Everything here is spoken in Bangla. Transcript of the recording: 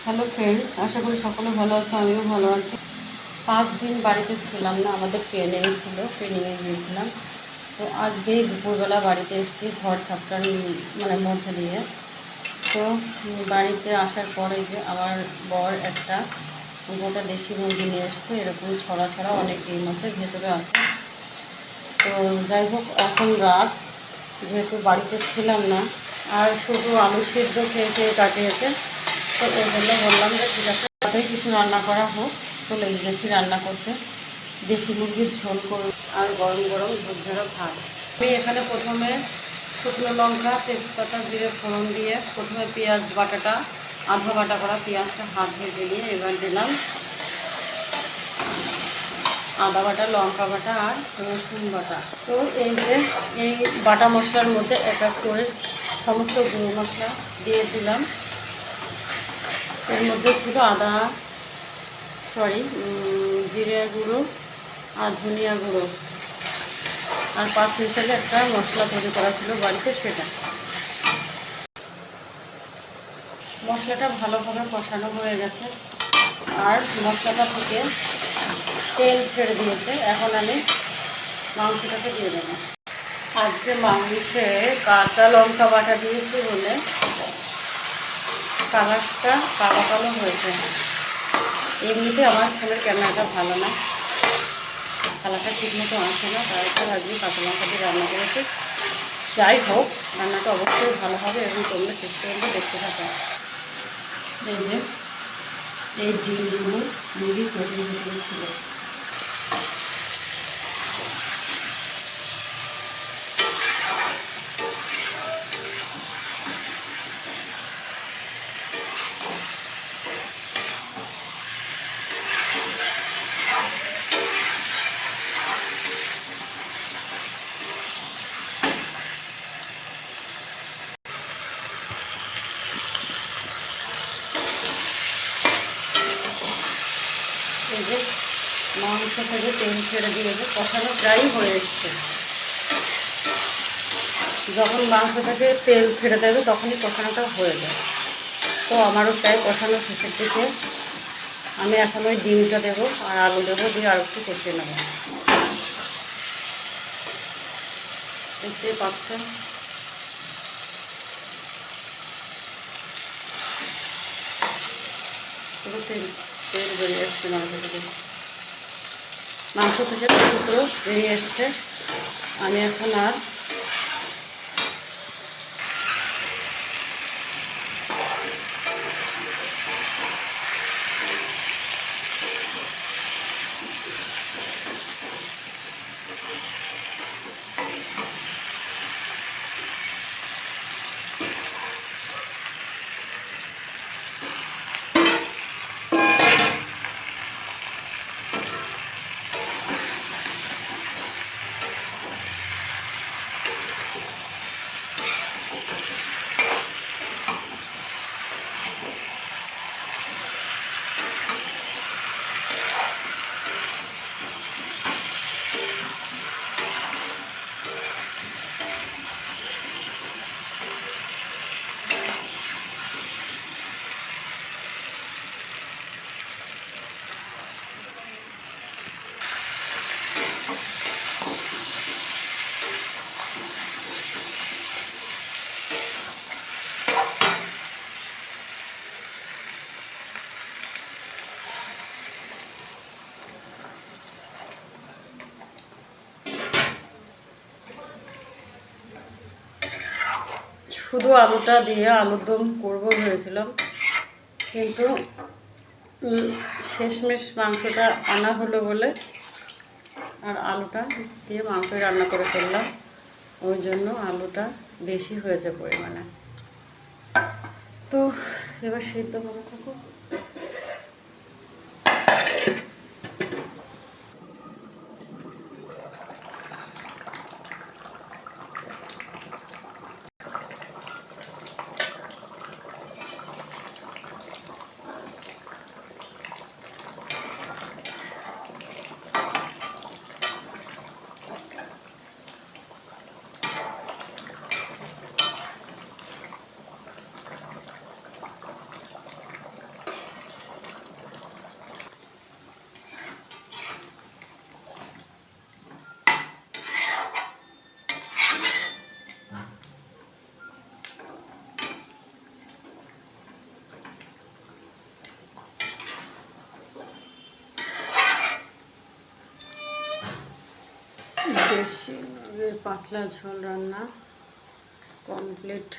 হ্যালো ফ্রেন্ডস, আশা করি সকলে ভালো আছো। আমিও ভালো আছি। 5 দিন বাড়িতে ছিলাম না, আমাদের ট্রেনিংয়ে গিয়েছিলাম। তো আজকেই দুপুরবেলা বাড়িতে এসেছি ঝড় ঝাপটার মধ্যে দিয়ে। তো বাড়িতে আসার পরে যে আমার বর একটা গোটা দেশি মুরগি নিয়ে এসছে, এরকম ছড়া ছড়া অনেক ডিম আছে, ভেতরে আছে। তো যাই হোক, এখন রাত, যেহেতু বাড়িতে ছিলাম না আর শুধু আলু সিদ্ধ খেয়ে খেয়ে কাটিয়েছে, তো ওই জন্য বললাম যে ঠিক আছে তাতে কিছু রান্না করা হোক। তো লেগে গেছি রান্না করতে। দেশি মুরগির ঝোল করব আর গরম গরম ঝোরঝাড়া ভাত। আমি এখানে প্রথমে শুকনো লঙ্কা, তেজপাতা, জিরে ফোড়ন দিয়ে প্রথমে পেঁয়াজ বাটাটা, আধা বাটা করা পেঁয়াজটা হাফ ভেজে নিয়ে এবার দিলাম আদা বাটা, লঙ্কা বাটা আর রসুন বাটা। তো এই বাটা মশলার মধ্যে এক এক করে সমস্ত গুঁড়ো মশলা দিয়ে দিলাম। এর মধ্যে ছিল জিরে গুঁড়ো আর ধনিয়া গুঁড়ো আর 5 মিশালে একটা মশলা তৈরি করা ছিল বাড়িতে, সেটা। মশলাটা ভালোভাবে কষানো হয়ে গেছে আর মশলাটা থেকে তেল ছেড়ে দিয়েছে। এখন আমি মাংসটাকে দিয়ে দেবো। আজকে মাংসে কাঁচা লঙ্কা বাটা দিয়েছি বলে কালারটা কালো কালো হয়েছে। এমনিতে আমার ফোনের ক্যামেরাটা ভালো না, কালারটা ঠিকমতো আসে না, তাই তো আজকে কাঁচা লঙ্কা দিয়ে রান্না করেছি। যাই হোক, রান্নাটা অবশ্যই ভালো হবে এবং তোমরা শেষ পর্যন্ত দেখতে থাকো। এই যে এই ডিমগুলো মুরগির পেটের ভিতরে ছিল। এই যে মাংস থেকে তেল ছেড়ে দিয়েছে, কষানো প্রায় হয়ে এসছে। যখন মাংস থেকে তেল ছেড়ে দেবে তখনই কষানোটা হয়ে যায়। তো আমারও প্রায় কষানো শেষের দিকে। আমি এখন ওই ডিমটা দেবো আর আলু দেবো, দিয়ে আর একটু কষিয়ে নেবো। দেখতেই পাচ্ছ পুরো তেল বেরিয়ে আসছে মাংস থেকে পুরো বেরিয়ে এসছে। আমি এখন আর শুধু আলুটা দিয়ে আলুর দম করবো ভেবেছিলাম, কিন্তু শেষমেশ মাংসটা আনা হলো বলে আর আলুটা দিয়ে মাংসই রান্না করে ফেললাম। ওই জন্য আলুটা বেশি হয়েছে পরিমাণে। তো এবার সিদ্ধ করে থাকো। দেশি পাতলা ঝোল রান্না কমপ্লিট।